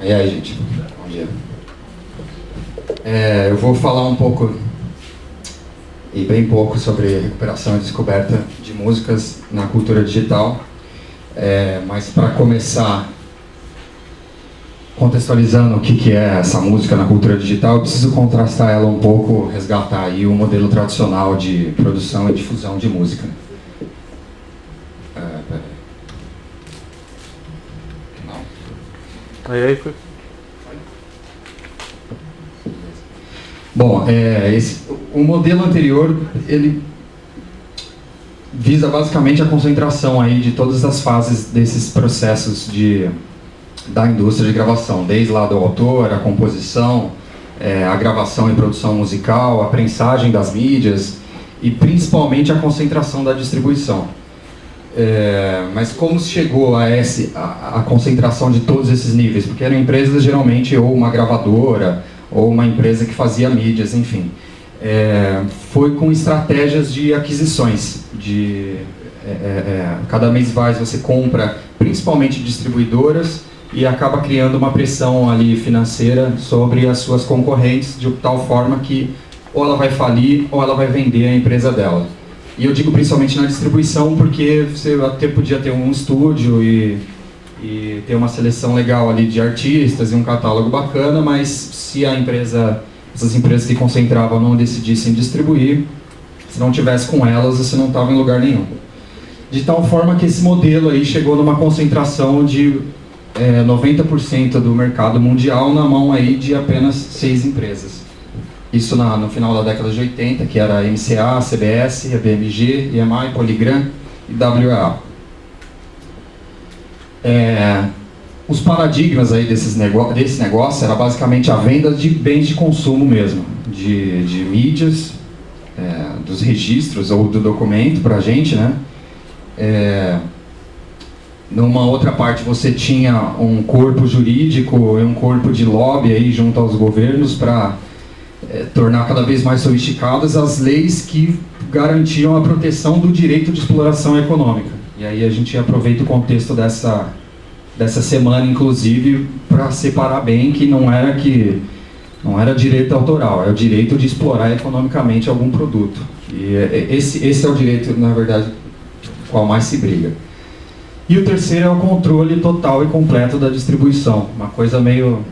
E aí, gente? Bom dia. Eu vou falar um pouco, e bem pouco, sobre recuperação e descoberta de músicas na cultura digital. Mas para começar, contextualizando o que é essa música na cultura digital, eu preciso contrastar ela um pouco, resgatar aí o modelo tradicional de produção e difusão de música. Aí foi. Bom, o modelo anterior, ele visa basicamente a concentração aí de todas as fases desses processos da indústria de gravação, desde lá do autor, a composição, a gravação e produção musical, a prensagem das mídias e principalmente a concentração da distribuição. Mas como se chegou a concentração de todos esses níveis? Porque eram empresas geralmente ou uma gravadora ou uma empresa que fazia mídias, enfim. Foi com estratégias de aquisições, cada mês mais você compra principalmente distribuidoras e acaba criando uma pressão ali financeira sobre as suas concorrentes de tal forma que ou ela vai falir ou ela vai vender a empresa dela. E eu digo principalmente na distribuição porque você até podia ter um estúdio e ter uma seleção legal ali de artistas e um catálogo bacana, mas se essas empresas que concentravam não decidissem distribuir, se não tivesse com elas, você não estava em lugar nenhum. De tal forma que esse modelo aí chegou numa concentração de 90% do mercado mundial na mão aí de apenas 6 empresas. Isso no final da década de 80, que era a MCA, a CBS, a BMG, EMI, Polygram e WEA. Os paradigmas aí desse negócio era basicamente a venda de bens de consumo mesmo, de mídias, dos registros ou do documento para a gente, né? Numa outra parte você tinha um corpo jurídico e um corpo de lobby aí junto aos governos para tornar cada vez mais sofisticadas as leis que garantiam a proteção do direito de exploração econômica. E aí a gente aproveita o contexto dessa semana, inclusive, para separar bem que não era direito autoral, é o direito de explorar economicamente algum produto. E esse é o direito, na verdade, qual mais se briga. E o terceiro é o controle total e completo da distribuição, uma coisa meio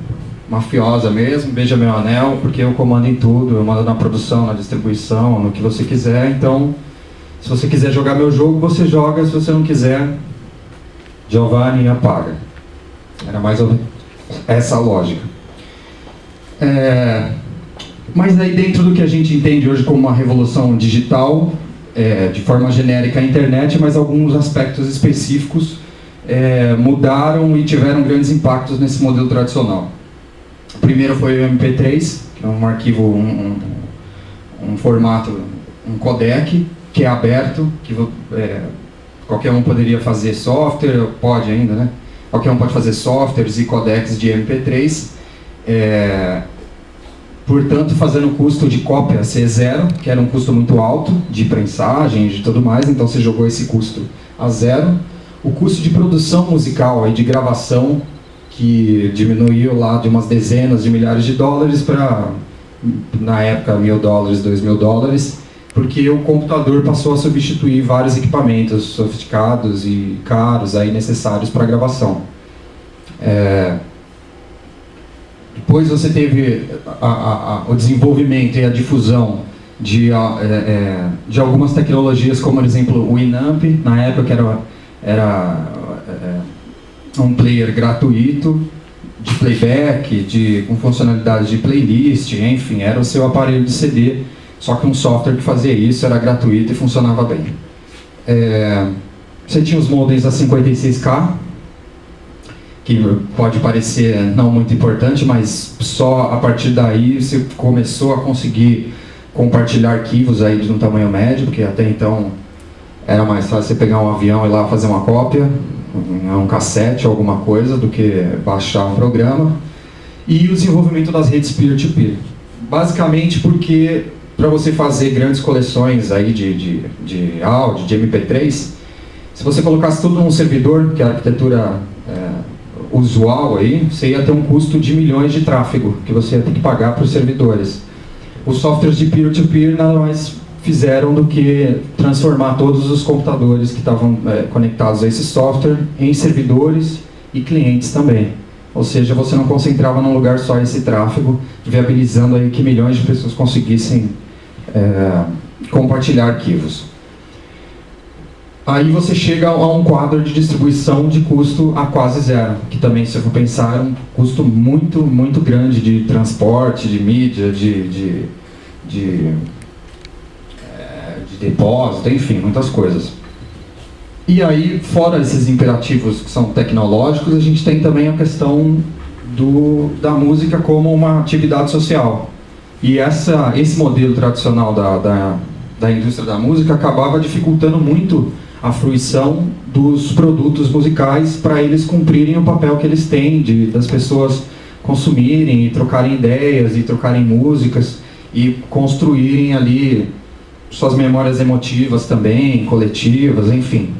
mafiosa mesmo, beija meu anel, porque eu comando em tudo, eu mando na produção, na distribuição, no que você quiser. Então, se você quiser jogar meu jogo, você joga, se você não quiser, Giovanni apaga. Era mais ou menos essa a lógica. Mas aí dentro do que a gente entende hoje como uma revolução digital, de forma genérica a internet, mas alguns aspectos específicos mudaram e tiveram grandes impactos nesse modelo tradicional. O primeiro foi o MP3, que é um arquivo, um formato, um codec, que é aberto, que qualquer um poderia fazer software, pode ainda, né? Qualquer um pode fazer softwares e codecs de MP3, portanto fazendo o custo de cópia ser zero, que era um custo muito alto, de prensagem e de tudo mais, então você jogou esse custo a zero. O custo de produção musical e de gravação, que diminuiu lá de umas dezenas de milhares de dólares para, na época, $1.000, $2.000, porque o computador passou a substituir vários equipamentos sofisticados e caros aí necessários para a gravação. Depois você teve o desenvolvimento e a difusão de algumas tecnologias, como, por exemplo, o Winamp, na época era um player gratuito, de playback, com funcionalidades de playlist, enfim, era o seu aparelho de CD, só que um software que fazia isso, era gratuito e funcionava bem. Você tinha os modems A56K, que pode parecer não muito importante, mas só a partir daí você começou a conseguir compartilhar arquivos aí de um tamanho médio, porque até então era mais fácil você pegar um avião e ir lá fazer uma cópia, um cassete ou alguma coisa, do que baixar um programa. E o desenvolvimento das redes peer-to-peer. Basicamente porque para você fazer grandes coleções aí de áudio, de MP3, se você colocasse tudo num servidor, que a arquitetura usual aí, você ia ter um custo de milhões de tráfego que você ia ter que pagar para os servidores. Os softwares de peer-to-peer nada mais fizeram do que transformar todos os computadores que estavam conectados a esse software em servidores e clientes também. Ou seja, você não concentrava num lugar só esse tráfego, viabilizando aí que milhões de pessoas conseguissem compartilhar arquivos. Aí você chega a um quadro de distribuição de custo a quase zero, que também, se eu for pensar, é um custo muito, muito grande de transporte, de mídia, de depósito, enfim, muitas coisas. E aí, fora esses imperativos que são tecnológicos, a gente tem também a questão da música como uma atividade social. E esse modelo tradicional da indústria da música acabava dificultando muito a fruição dos produtos musicais para eles cumprirem o papel que eles têm, das pessoas consumirem e trocarem ideias e trocarem músicas e construírem ali suas memórias emotivas também, coletivas, enfim.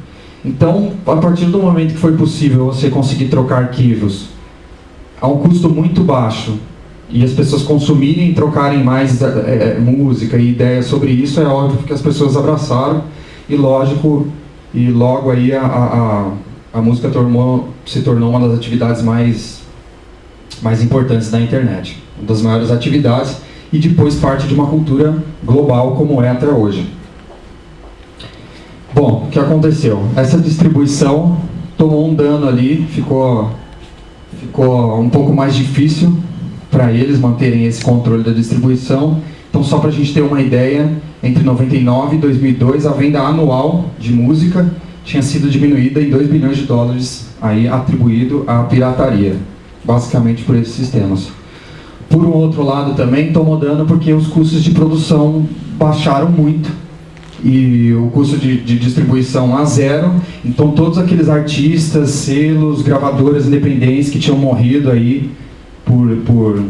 Então, a partir do momento que foi possível você conseguir trocar arquivos a um custo muito baixo e as pessoas consumirem e trocarem mais música e ideias sobre isso, é óbvio que as pessoas abraçaram e logo aí a música se tornou uma das atividades mais importantes da internet, uma das maiores atividades, e depois parte de uma cultura global como é até hoje. Bom, o que aconteceu? Essa distribuição tomou um dano ali, ficou um pouco mais difícil para eles manterem esse controle da distribuição. Então, só para a gente ter uma ideia, entre 99 e 2002, a venda anual de música tinha sido diminuída em 2 bilhões de dólares, aí atribuído à pirataria, basicamente por esses sistemas. Por um outro lado também tomou dano porque os custos de produção baixaram muito e o custo de distribuição a zero. Então todos aqueles artistas, selos, gravadoras independentes que tinham morrido aí por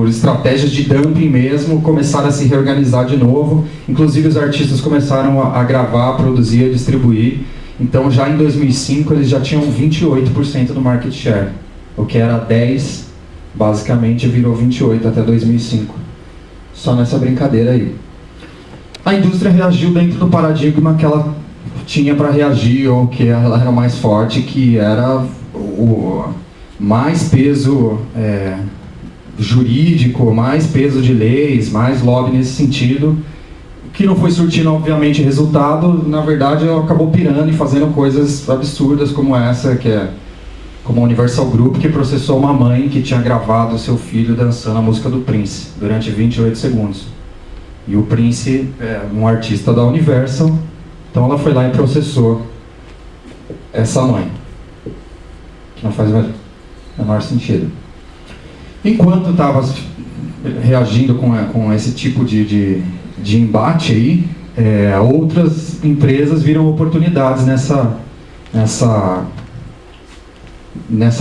estratégias de dumping mesmo, começaram a se reorganizar de novo. Inclusive os artistas começaram a gravar, a produzir, a distribuir. Então já em 2005 eles já tinham 28% do market share, o que era 10%. Basicamente virou 28 até 2005. Só nessa brincadeira aí. A indústria reagiu dentro do paradigma que ela tinha para reagir, ou que ela era mais forte, que era o mais peso jurídico, mais peso de leis, mais lobby nesse sentido, que não foi surtindo, obviamente, resultado. Na verdade, acabou pirando e fazendo coisas absurdas como essa, que é como a Universal Group, que processou uma mãe que tinha gravado seu filho dançando a música do Prince durante 28 segundos. E o Prince é um artista da Universal, então ela foi lá e processou essa mãe. Que não faz o menor sentido. Enquanto estava reagindo com esse tipo de embate aí, outras empresas viram oportunidades nessa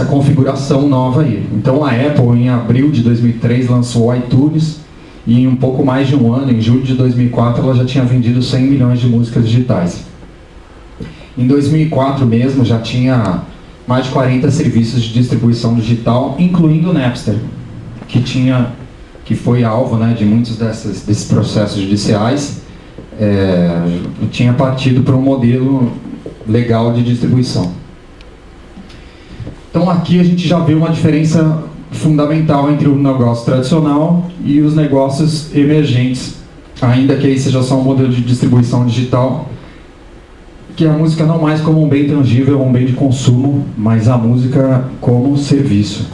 configuração nova aí. Então a Apple, em abril de 2003, lançou o iTunes, e em um pouco mais de um ano, em julho de 2004, ela já tinha vendido 100 milhões de músicas digitais. Em 2004 mesmo, já tinha mais de 40 serviços de distribuição digital, incluindo o Napster, que foi alvo, né, de muitos desses processos judiciais, tinha partido para um modelo legal de distribuição. Então aqui a gente já vê uma diferença fundamental entre o negócio tradicional e os negócios emergentes, ainda que aí seja só um modelo de distribuição digital, que é a música não mais como um bem tangível, um bem de consumo, mas a música como serviço.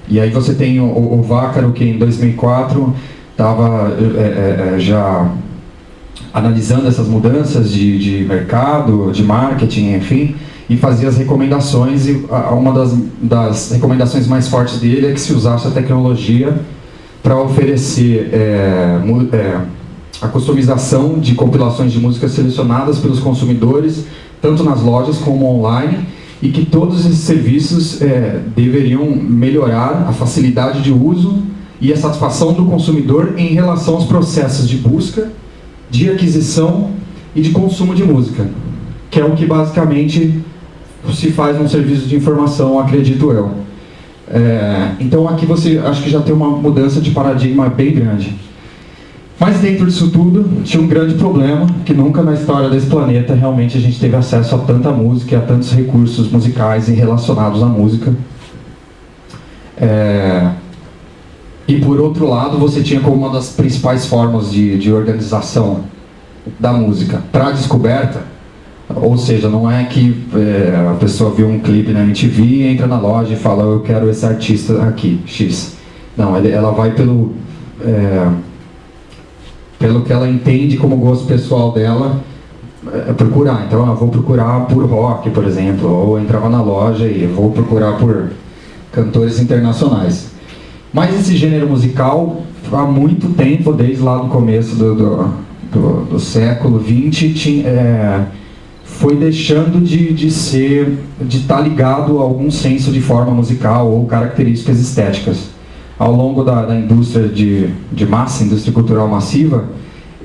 E aí você tem o Vácaro, que em 2004 estava já analisando essas mudanças de mercado, de marketing, enfim, e fazia as recomendações, e uma das recomendações mais fortes dele é que se usasse a tecnologia para oferecer a customização de compilações de músicas selecionadas pelos consumidores, tanto nas lojas como online, e que todos esses serviços deveriam melhorar a facilidade de uso e a satisfação do consumidor em relação aos processos de busca, de aquisição e de consumo de música. que é o que basicamente se faz num serviço de informação, acredito eu. Então aqui você acho que já tem uma mudança de paradigma bem grande. Mas dentro disso tudo tinha um grande problema, que nunca na história desse planeta realmente a gente teve acesso a tanta música e a tantos recursos musicais e relacionados à música. E por outro lado você tinha como uma das principais formas de organização da música para a descoberta, ou seja, não é que a pessoa viu um clipe na MTV, entra na loja e fala, eu quero esse artista aqui, X. Não, ela vai pelo que ela entende como gosto pessoal dela, procurar. Então eu vou procurar por rock, por exemplo, ou entrava na loja e vou procurar por cantores internacionais. Mas esse gênero musical, há muito tempo, desde lá do começo do século XX, foi deixando de estar ligado a algum senso de forma musical ou características estéticas. Ao longo da indústria de massa, indústria cultural massiva,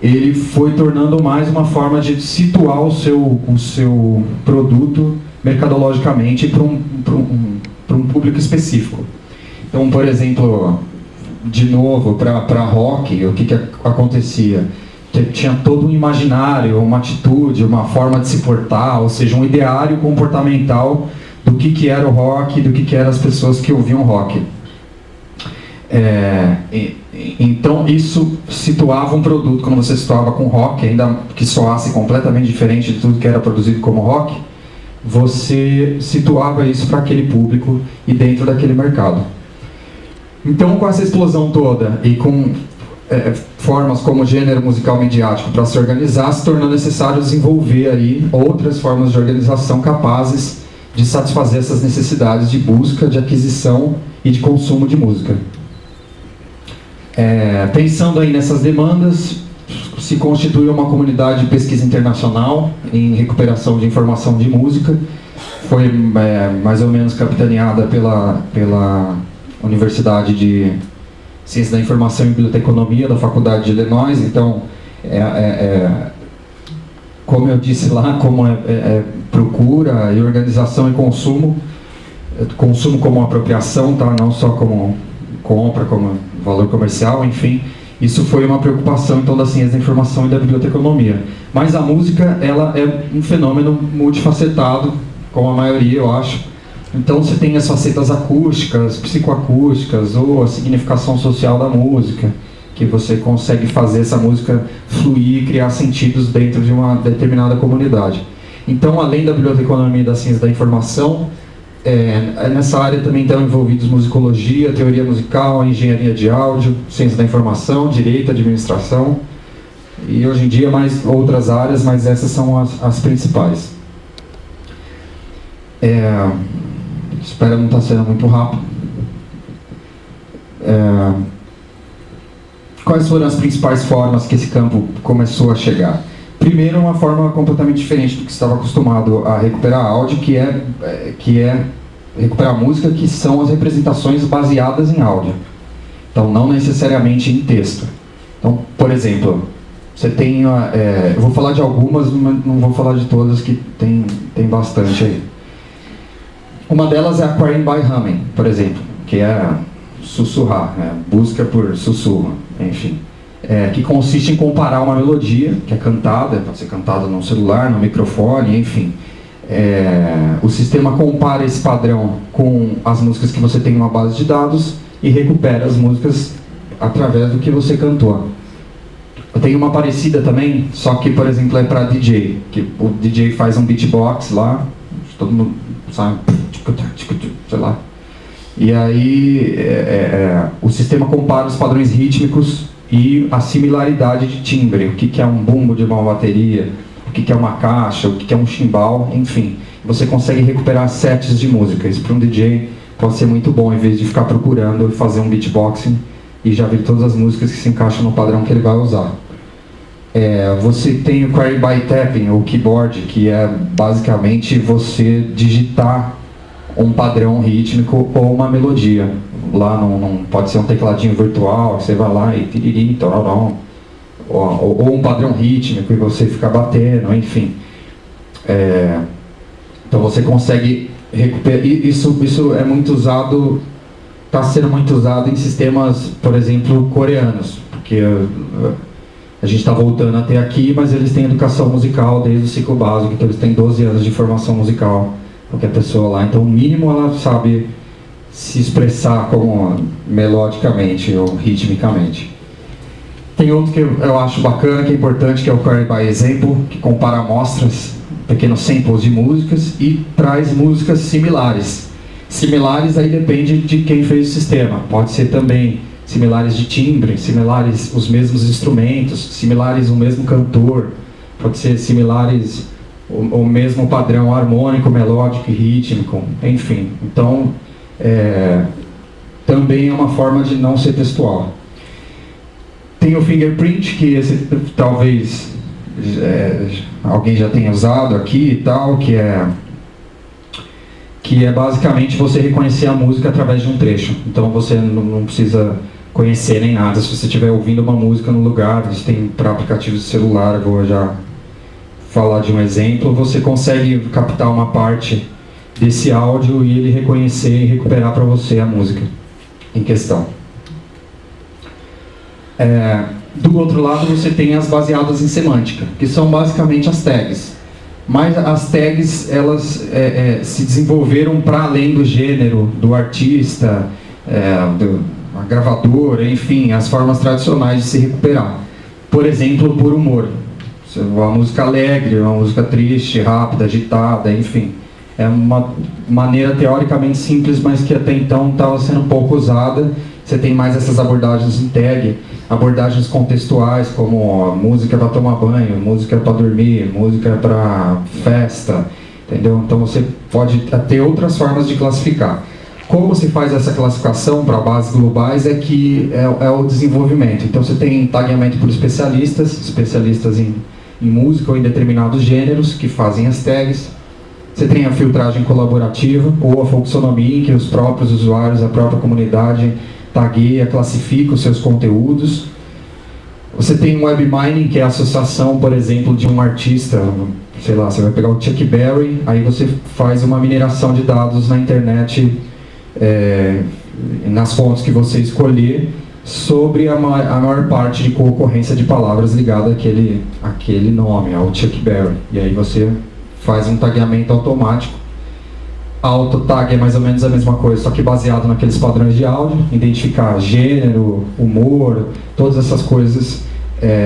ele foi tornando mais uma forma de situar o seu produto mercadologicamente para um público específico. Então, por exemplo, de novo, para rock, o que acontecia? Tinha todo um imaginário, uma atitude, uma forma de se portar, ou seja, um ideário comportamental do que era o rock, do que eram as pessoas que ouviam rock. Então isso situava um produto, quando você situava com rock, ainda que soasse completamente diferente de tudo que era produzido como rock, você situava isso para aquele público e dentro daquele mercado. Então, com essa explosão toda e com formas como gênero musical midiático para se organizar, se tornou necessário desenvolver aí outras formas de organização capazes de satisfazer essas necessidades de busca, de aquisição e de consumo de música. Pensando aí nessas demandas, se constituiu uma comunidade de pesquisa internacional em recuperação de informação de música. Foi mais ou menos capitaneada pela Universidade de Ciência da Informação e Biblioteconomia da Faculdade de Illinois. Então, como eu disse lá, como procura e organização e consumo como apropriação, tá? Não só como compra, como valor comercial, enfim. Isso foi uma preocupação então da ciência da informação e da biblioteconomia. Mas a música, ela é um fenômeno multifacetado, como a maioria, eu acho. Então você tem as facetas acústicas, psicoacústicas, ou a significação social da música, que você consegue fazer essa música fluir e criar sentidos dentro de uma determinada comunidade. Então, além da biblioteconomia e da ciência da informação, nessa área também estão envolvidos musicologia, teoria musical, engenharia de áudio, ciência da informação, direito, administração, e hoje em dia mais outras áreas, mas essas são as principais. Espero não estar sendo muito rápido. Quais foram as principais formas que esse campo começou a chegar? Primeiro, uma forma completamente diferente do que estava acostumado a recuperar áudio, que é recuperar música, que são as representações baseadas em áudio. Então, não necessariamente em texto. Então, por exemplo, você tem... eu vou falar de algumas, mas não vou falar de todas, que tem bastante aí. Uma delas é a Crying by Humming, por exemplo, que é sussurrar, busca por sussurro, enfim. Que consiste em comparar uma melodia, que é cantada, pode ser cantada no celular, no microfone, enfim. O sistema compara esse padrão com as músicas que você tem numa base de dados e recupera as músicas através do que você cantou. Tem uma parecida também, só que, por exemplo, é para DJ, que o DJ faz um beatbox lá, todo mundo sabe, sei lá. E aí o sistema compara os padrões rítmicos e a similaridade de timbre, o que é um bumbo de uma bateria, o que é uma caixa, o que é um chimbal, enfim. Você consegue recuperar sets de música. Isso para um DJ pode ser muito bom, em vez de ficar procurando fazer um beatboxing e já ver todas as músicas que se encaixam no padrão que ele vai usar. Você tem o Query by Tapping, ou keyboard, que é basicamente você digitar um padrão rítmico ou uma melodia. Lá não pode ser um tecladinho virtual, você vai lá e tiriri, tororó, ou um padrão rítmico e você fica batendo, enfim. Então você consegue recuperar. Isso é muito usado, está sendo muito usado em sistemas, por exemplo, coreanos, porque a gente está voltando até aqui, mas eles têm educação musical desde o ciclo básico, então eles têm 12 anos de formação musical, qualquer pessoa lá. Então, o mínimo, ela sabe se expressar como melodicamente ou ritmicamente. Tem outro que eu acho bacana, que é importante, que é o Query by Example, que compara amostras, pequenos samples de músicas e traz músicas similares. Similares aí depende de quem fez o sistema. Pode ser também similares de timbre, similares os mesmos instrumentos, similares o mesmo cantor, pode ser similares o mesmo padrão harmônico, melódico e rítmico, enfim. Então, também é uma forma de não ser textual. Tem o fingerprint, que esse talvez alguém já tenha usado aqui e tal, que é basicamente você reconhecer a música através de um trecho. Então você não precisa conhecer nem nada. Se você estiver ouvindo uma música no lugar, isso tem para aplicativos de celular, eu vou já falar de um exemplo, você consegue captar uma parte desse áudio e ele reconhecer e recuperar para você a música em questão. Do outro lado você tem as baseadas em semântica, que são basicamente as tags. Mas as tags, elas se desenvolveram para além do gênero, do artista, a gravadora, enfim, as formas tradicionais de se recuperar. Por exemplo, por humor. Uma música alegre, uma música triste, rápida, agitada, enfim. É uma maneira teoricamente simples, mas que até então estava sendo pouco usada. Você tem mais essas abordagens em tag, abordagens contextuais, como música para tomar banho, música para dormir, música para festa, entendeu? Então você pode ter outras formas de classificar. Como se faz essa classificação para bases globais é que é o desenvolvimento. Então você tem tagueamento por especialistas em música ou em determinados gêneros que fazem as tags. Você tem a filtragem colaborativa ou a folksonomia, em que os próprios usuários, a própria comunidade tagueia, classifica os seus conteúdos. Você tem o web mining, que é a associação, por exemplo, de um artista, sei lá, você vai pegar o Chuck Berry, aí você faz uma mineração de dados na internet, nas fontes que você escolher, sobre a maior parte de concorrência de palavras ligada àquele nome, ao Chuck Berry. E aí você faz um tagueamento automático. Auto-tag é mais ou menos a mesma coisa, só que baseado naqueles padrões de áudio, identificar gênero, humor, todas essas coisas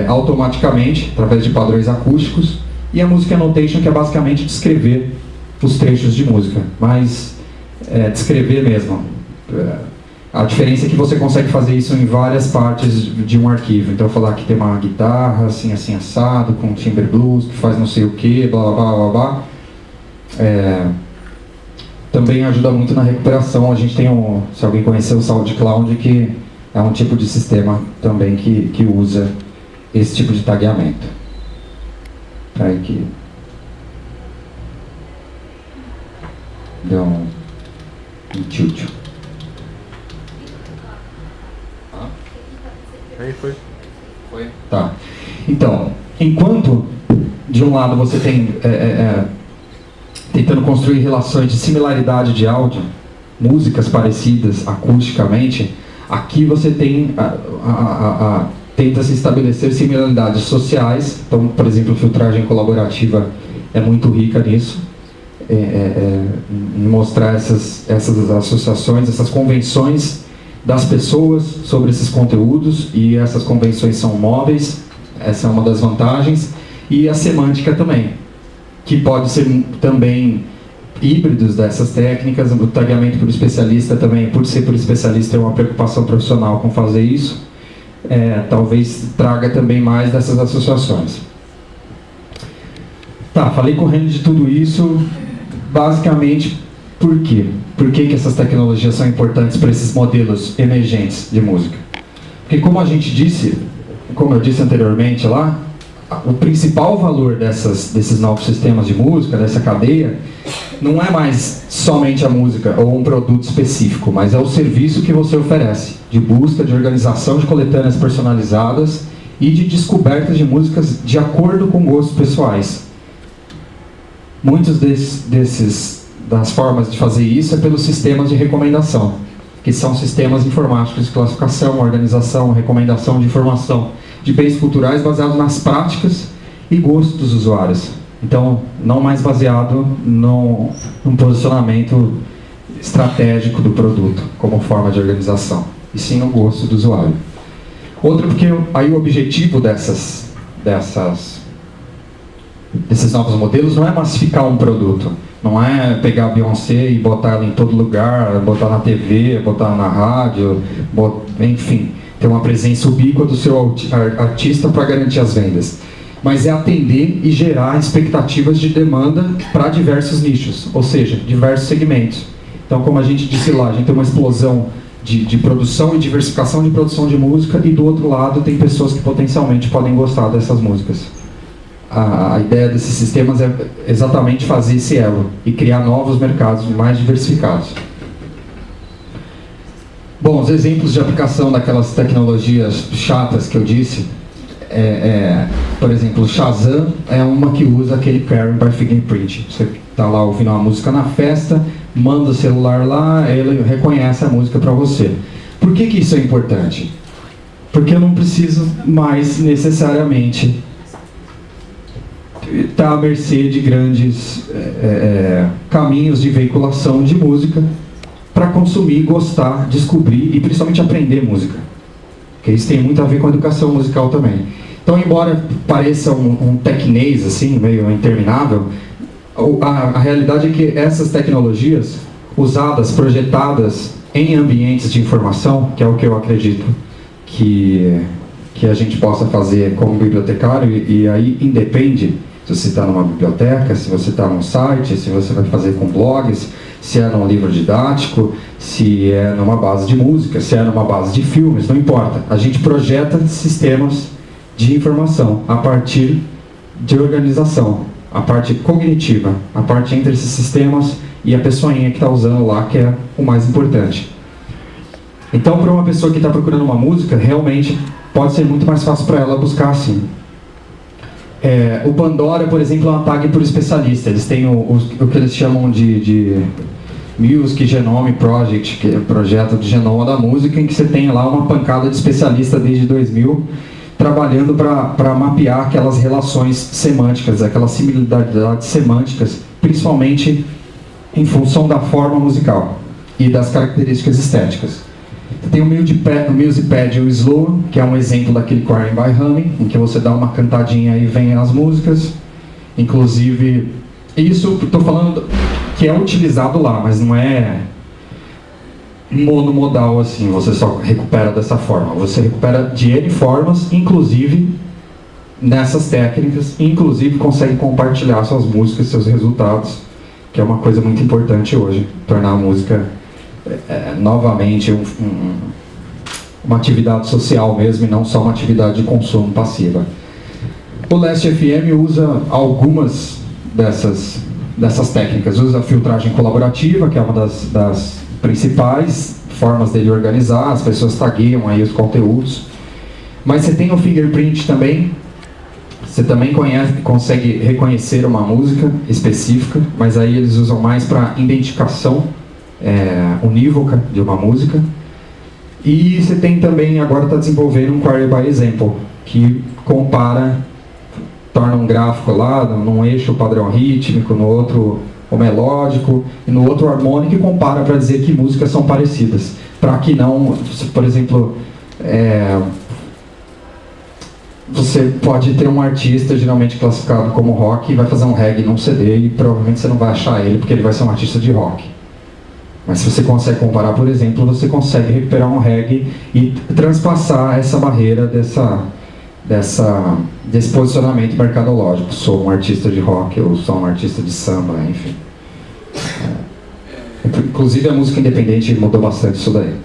automaticamente, através de padrões acústicos. E a Music Annotation, que é basicamente descrever os trechos de música, mas descrever mesmo. A diferença é que você consegue fazer isso em várias partes de um arquivo. Então, falar que tem uma guitarra, assim, assim, assado, com timbre blues, que faz não sei o que, blá, blá, blá, blá. Também ajuda muito na recuperação. A gente tem se alguém conhecer o SoundCloud, que é um tipo de sistema também que usa esse tipo de tagueamento. Peraí que deu um tilt. Aí foi. Tá. Então, enquanto de um lado você tem tentando construir relações de similaridade de áudio, músicas parecidas acusticamente, aqui você tem tenta se estabelecer similaridades sociais. Então, por exemplo, filtragem colaborativa é muito rica nisso, em mostrar essas associações, essas convenções das pessoas sobre esses conteúdos, e essas convenções são móveis, essa é uma das vantagens, e a semântica também, que pode ser também híbridos dessas técnicas. O tagueamento por especialista também, por ser por especialista, é uma preocupação profissional com fazer isso, talvez traga também mais dessas associações. Tá, falei correndo de tudo isso, basicamente. Por quê? Por que essas tecnologias são importantes para esses modelos emergentes de música? Porque como eu disse anteriormente lá, o principal valor desses novos sistemas de música, dessa cadeia, não é mais somente a música ou um produto específico, mas é o serviço que você oferece, de busca, de organização de coletâneas personalizadas e de descobertas de músicas de acordo com gostos pessoais. Muitos das formas de fazer isso é pelos sistemas de recomendação, que são sistemas informáticos de classificação, organização, recomendação de informação de bens culturais baseados nas práticas e gostos dos usuários. Então, não mais baseado num posicionamento estratégico do produto como forma de organização, e sim no gosto do usuário. Outro, porque aí o objetivo desses novos modelos não é massificar um produto, não é pegar a Beyoncé e botar ela em todo lugar, botar na TV, botar na rádio, enfim, ter uma presença ubíqua do seu artista para garantir as vendas. Mas é atender e gerar expectativas de demanda para diversos nichos, ou seja, diversos segmentos. Então, como a gente disse lá, a gente tem uma explosão de produção e diversificação de produção de música, e do outro lado tem pessoas que potencialmente podem gostar dessas músicas. A ideia desses sistemas é exatamente fazer esse elo e criar novos mercados mais diversificados. Bom, os exemplos de aplicação daquelas tecnologias chatas que eu disse, por exemplo, o Shazam é uma que usa aquele Carry by Fingerprint. Você está lá ouvindo uma música na festa, manda o celular lá, ele reconhece a música para você. Por que isso é importante? Porque eu não preciso mais necessariamente estar à mercê de grandes caminhos de veiculação de música para consumir, gostar, descobrir e principalmente aprender música. Porque isso tem muito a ver com a educação musical também. Então, embora pareça um tecnês assim, meio interminável, a realidade é que essas tecnologias usadas, projetadas em ambientes de informação, que é o que eu acredito que a gente possa fazer como bibliotecário, e aí independe se você está numa biblioteca, se você está num site, se você vai fazer com blogs, se é num livro didático, se é numa base de música, se é numa base de filmes, não importa. A gente projeta sistemas de informação a partir de organização, a parte cognitiva, a parte entre esses sistemas e a pessoinha que está usando lá, que é o mais importante. Então, para uma pessoa que está procurando uma música, realmente pode ser muito mais fácil para ela buscar assim. O Pandora, por exemplo, é uma tag por especialista. Eles têm o que eles chamam de Music Genome Project, que é o projeto de genoma da música, em que você tem lá uma pancada de especialistas desde 2000, trabalhando para mapear aquelas relações semânticas, aquelas similaridades semânticas, principalmente em função da forma musical e das características estéticas. Tem o Musicpad e o Slow, que é um exemplo daquele Quarrying by Humming, em que você dá uma cantadinha e vem as músicas. Inclusive, isso estou falando que é utilizado lá, mas não é monomodal assim, você só recupera dessa forma. Você recupera de N formas, inclusive nessas técnicas, inclusive consegue compartilhar suas músicas, seus resultados, que é uma coisa muito importante hoje, tornar a música novamente uma atividade social mesmo, e não só uma atividade de consumo passiva. O Last FM usa algumas dessas técnicas, usa a filtragem colaborativa, que é uma das principais formas dele organizar, as pessoas tagueiam aí os conteúdos, mas você tem o fingerprint também. Você também consegue reconhecer uma música específica, mas aí eles usam mais para identificação unívoca de uma música. E você tem também, agora está desenvolvendo um Query by Example, que torna um gráfico lá, num eixo padrão rítmico, no outro o melódico, e no outro o harmônico, e compara para dizer que músicas são parecidas. Para que não, por exemplo, você pode ter um artista geralmente classificado como rock e vai fazer um reggae num CD e provavelmente você não vai achar ele porque ele vai ser um artista de rock. Mas se você consegue comparar, por exemplo, você consegue recuperar um reggae e transpassar essa barreira desse posicionamento mercadológico. Sou um artista de rock, ou sou um artista de samba, enfim. Inclusive a música independente mudou bastante isso daí.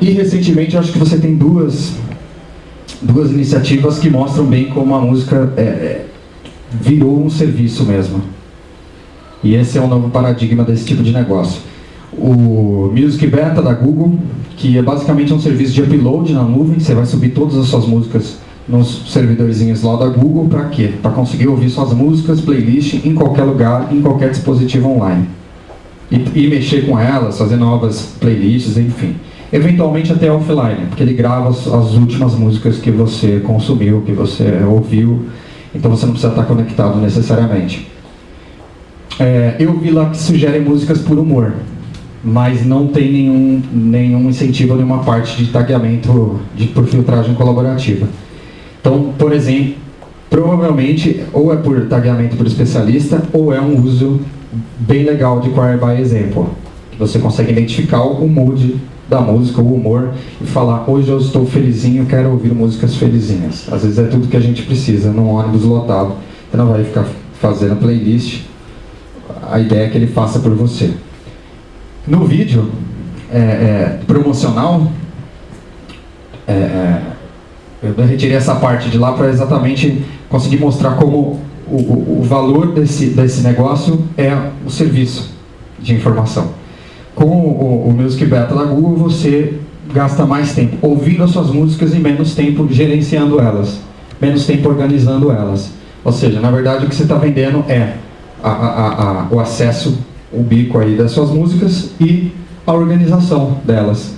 E recentemente eu acho que você tem duas iniciativas que mostram bem como a música virou um serviço mesmo. E esse é um novo paradigma desse tipo de negócio. O Music Beta da Google, que é basicamente um serviço de upload na nuvem. Você vai subir todas as suas músicas nos servidorzinhos lá da Google, para quê? Para conseguir ouvir suas músicas, playlist, em qualquer lugar, em qualquer dispositivo online. E mexer com elas, fazer novas playlists, enfim. Eventualmente até offline, porque ele grava as últimas músicas que você consumiu, que você ouviu, então você não precisa estar conectado necessariamente. Eu vi lá que sugere músicas por humor, mas não tem nenhum incentivo a nenhuma parte de tagueamento por filtragem colaborativa. Então, por exemplo, provavelmente ou é por tagueamento por especialista ou é um uso bem legal de Choir by Example, que você consegue identificar o mood da música, o humor, e falar: hoje eu estou felizinho, quero ouvir músicas felizinhas. Às vezes é tudo que a gente precisa num ônibus lotado. Você não vai ficar fazendo playlist, a ideia é que ele faça por você. No vídeo promocional, eu retirei essa parte de lá para exatamente conseguir mostrar como o valor desse negócio é o serviço de informação. Com o Music Beta da Google, você gasta mais tempo ouvindo as suas músicas e menos tempo gerenciando elas, menos tempo organizando elas. Ou seja, na verdade o que você está vendendo é o acesso, o bico aí das suas músicas e a organização delas.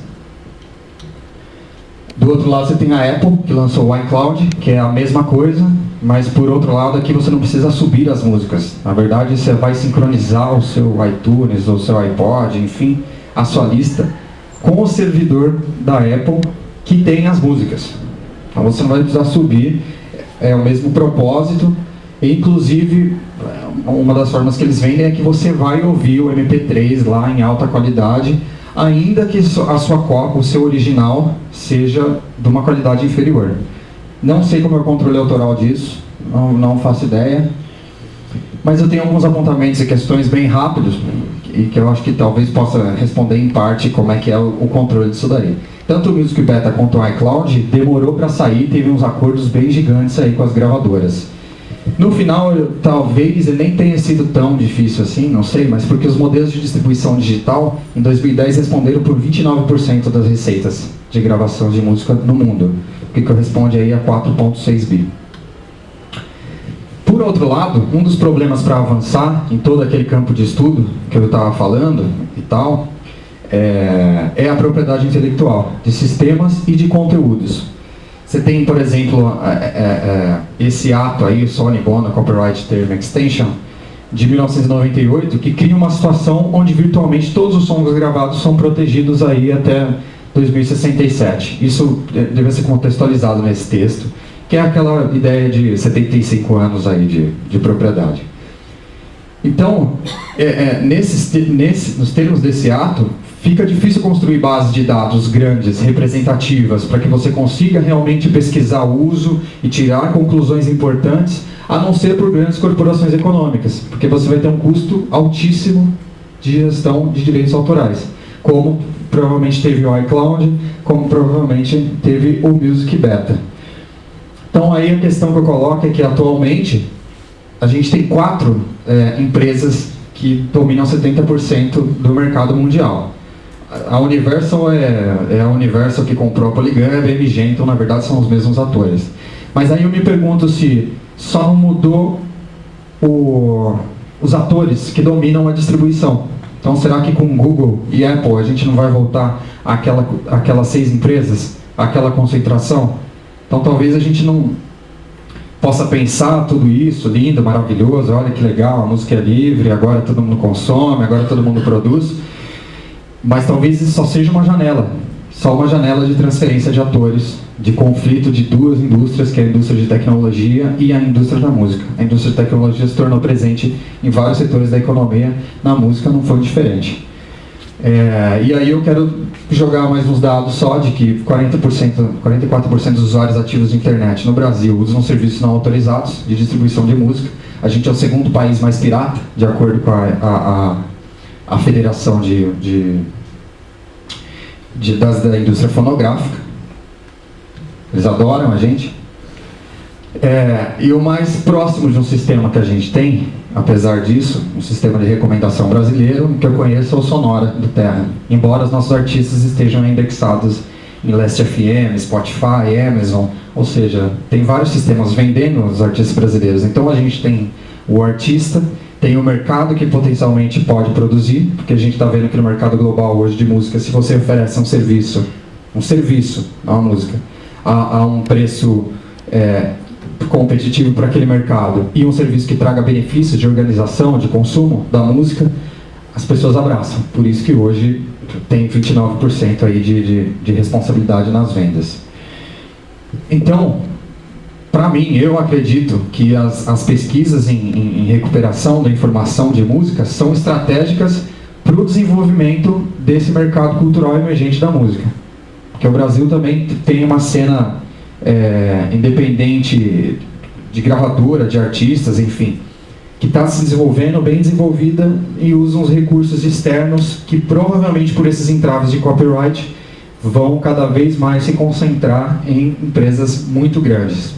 Do outro lado você tem a Apple, que lançou o iCloud, que é a mesma coisa, mas por outro lado aqui você não precisa subir as músicas. Na verdade você vai sincronizar o seu iTunes, ou o seu iPod, enfim, a sua lista, com o servidor da Apple que tem as músicas. Então você não vai precisar subir, é o mesmo propósito. Inclusive, uma das formas que eles vendem é que você vai ouvir o MP3 lá em alta qualidade, ainda que a sua cópia, o seu original, seja de uma qualidade inferior. Não sei como é o controle autoral disso, não faço ideia, mas eu tenho alguns apontamentos e questões bem rápidos, e que eu acho que talvez possa responder em parte como é que é o controle disso daí. Tanto o Music Beta quanto o iCloud demorou para sair, teve uns acordos bem gigantes aí com as gravadoras. No final, talvez ele nem tenha sido tão difícil assim, não sei, mas porque os modelos de distribuição digital, em 2010, responderam por 29% das receitas de gravação de música no mundo, o que corresponde aí a 4,6 bi. Por outro lado, um dos problemas para avançar em todo aquele campo de estudo que eu estava falando e tal, é a propriedade intelectual de sistemas e de conteúdos. Você tem, por exemplo, esse ato aí, o Sony Bono Copyright Term Extension, de 1998, que cria uma situação onde virtualmente todos os sons gravados são protegidos aí até 2067. Isso deve ser contextualizado nesse texto, que é aquela ideia de 75 anos aí de propriedade. Então, nos termos desse ato, fica difícil construir bases de dados grandes, representativas, para que você consiga realmente pesquisar o uso e tirar conclusões importantes, a não ser por grandes corporações econômicas, porque você vai ter um custo altíssimo de gestão de direitos autorais, como provavelmente teve o iCloud, como provavelmente teve o Music Beta. Então aí a questão que eu coloco é que atualmente a gente tem 4 empresas que dominam 70% do mercado mundial. A Universal é a Universal que comprou a Polygram, a BMG, então na verdade são os mesmos atores. Mas aí eu me pergunto se só não mudou os atores que dominam a distribuição. Então será que com Google e Apple a gente não vai voltar àquelas 6 empresas, àquela concentração? Então talvez a gente não possa pensar tudo isso, lindo, maravilhoso, olha que legal, a música é livre, agora todo mundo consome, agora todo mundo produz. Mas talvez isso só seja uma janela, só uma janela de transferência de atores, de conflito de 2 indústrias, que é a indústria de tecnologia e a indústria da música. A indústria de tecnologia se tornou presente em vários setores da economia, na música não foi diferente. E aí eu quero jogar mais uns dados só de que 44% dos usuários ativos de internet no Brasil usam serviços não autorizados de distribuição de música. A gente é o 2º país mais pirata, de acordo com a Federação da Indústria Fonográfica. Eles adoram a gente. E o mais próximo de um sistema que a gente tem, apesar disso, um sistema de recomendação brasileiro, que eu conheço é o Sonora, do Terra. Embora os nossos artistas estejam indexados em Last FM, Spotify, Amazon, ou seja, tem vários sistemas vendendo os artistas brasileiros. Então a gente tem o artista, tem o mercado que potencialmente pode produzir, porque a gente está vendo que no mercado global hoje de música, se você oferece um serviço, não uma música, a um preço competitivo para aquele mercado e um serviço que traga benefícios de organização, de consumo da música, as pessoas abraçam. Por isso que hoje tem 29% aí de responsabilidade nas vendas. Então, para mim, eu acredito que as pesquisas em recuperação da informação de música são estratégicas para o desenvolvimento desse mercado cultural emergente da música. Porque o Brasil também tem uma cena independente de gravadora, de artistas, enfim, que está se desenvolvendo, bem desenvolvida, e usa uns recursos externos que provavelmente por esses entraves de copyright vão cada vez mais se concentrar em empresas muito grandes.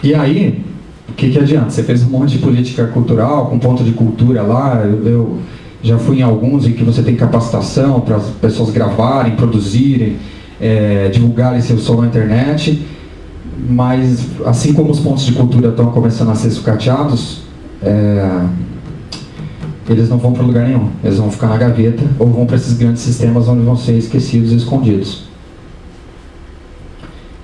E aí, o que adianta? Você fez um monte de política cultural, com ponto de cultura lá, eu já fui em alguns em que você tem capacitação para as pessoas gravarem, produzirem, divulgarem seu som na internet, mas assim como os pontos de cultura estão começando a ser sucateados, eles não vão para lugar nenhum, eles vão ficar na gaveta ou vão para esses grandes sistemas onde vão ser esquecidos e escondidos.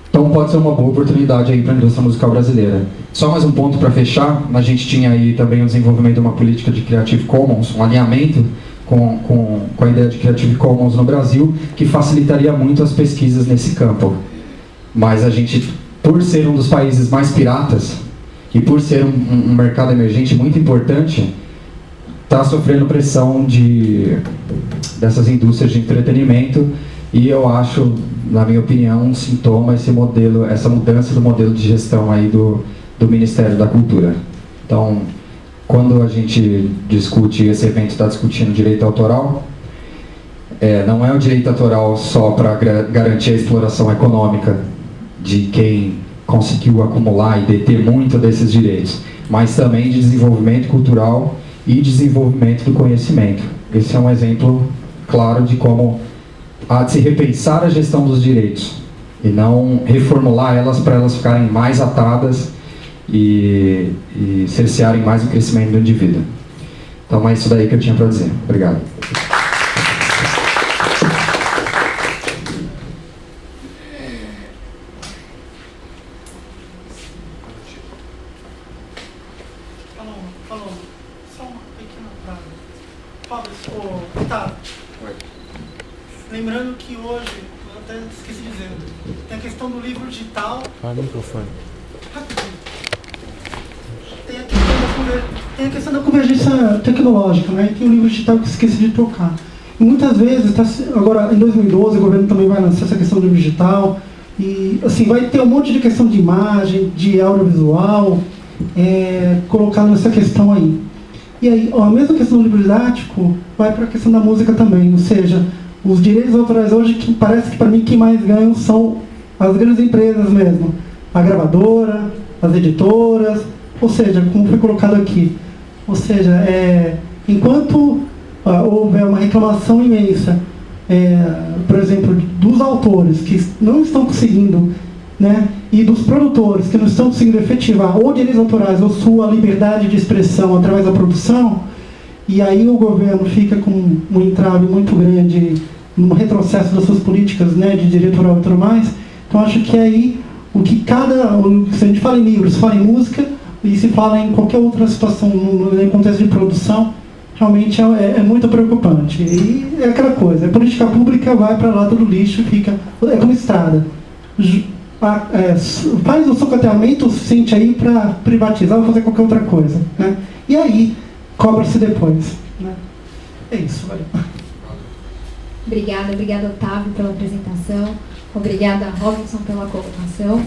Então pode ser uma boa oportunidade aí para a indústria musical brasileira. Só mais um ponto para fechar, a gente tinha aí também o desenvolvimento de uma política de Creative Commons, um alinhamento com a ideia de Creative Commons no Brasil, que facilitaria muito as pesquisas nesse campo. Mas a gente, por ser um dos países mais piratas, e por ser um mercado emergente muito importante, está sofrendo pressão dessas indústrias de entretenimento, e eu acho, na minha opinião, um sintoma essa mudança do modelo de gestão aí do Ministério da Cultura. Então, quando a gente discute, esse evento está discutindo direito autoral, não é o direito autoral só para garantir a exploração econômica de quem conseguiu acumular e deter muito desses direitos, mas também de desenvolvimento cultural e desenvolvimento do conhecimento. Esse é um exemplo claro de como há de se repensar a gestão dos direitos e não reformular elas para elas ficarem mais atadas e cercearem mais o crescimento do indivíduo. Então é isso daí que eu tinha para dizer. Obrigado. Falou. Só uma pequena frase. Fala, Otávio. Lembrando que hoje, eu até esqueci de dizer, tem a questão do livro digital. Fala no microfone. Rapidinho. Tem a questão da convergência tecnológica, né? E tem o livro digital que eu esqueci de tocar. E muitas vezes, agora em 2012, o governo também vai lançar essa questão do livro digital. E assim, vai ter um monte de questão de imagem, de audiovisual, colocado nessa questão aí. E aí, a mesma questão do livro didático vai para a questão da música também, ou seja, os direitos autorais hoje, que parece que para mim quem mais ganham são as grandes empresas mesmo, a gravadora, as editoras, ou seja, como foi colocado aqui, ou seja, enquanto houver uma reclamação imensa, por exemplo, dos autores que não estão conseguindo, né, e dos produtores que não estão conseguindo efetivar ou direitos autorais ou sua liberdade de expressão através da produção, e aí o governo fica com um entrave muito grande no retrocesso das suas políticas, né, de direito autoral e tudo mais. Então acho que aí se a gente fala em livros, se fala em música e se fala em qualquer outra situação no contexto de produção, realmente é muito preocupante. E é aquela coisa, a política pública vai para lá do lixo, fica como estrada. Faz o socateamento suficiente aí para privatizar ou fazer qualquer outra coisa, né? E aí cobra-se depois, né? É isso, valeu. Obrigada, Otávio, pela apresentação. Obrigada, Robinson, pela colocação.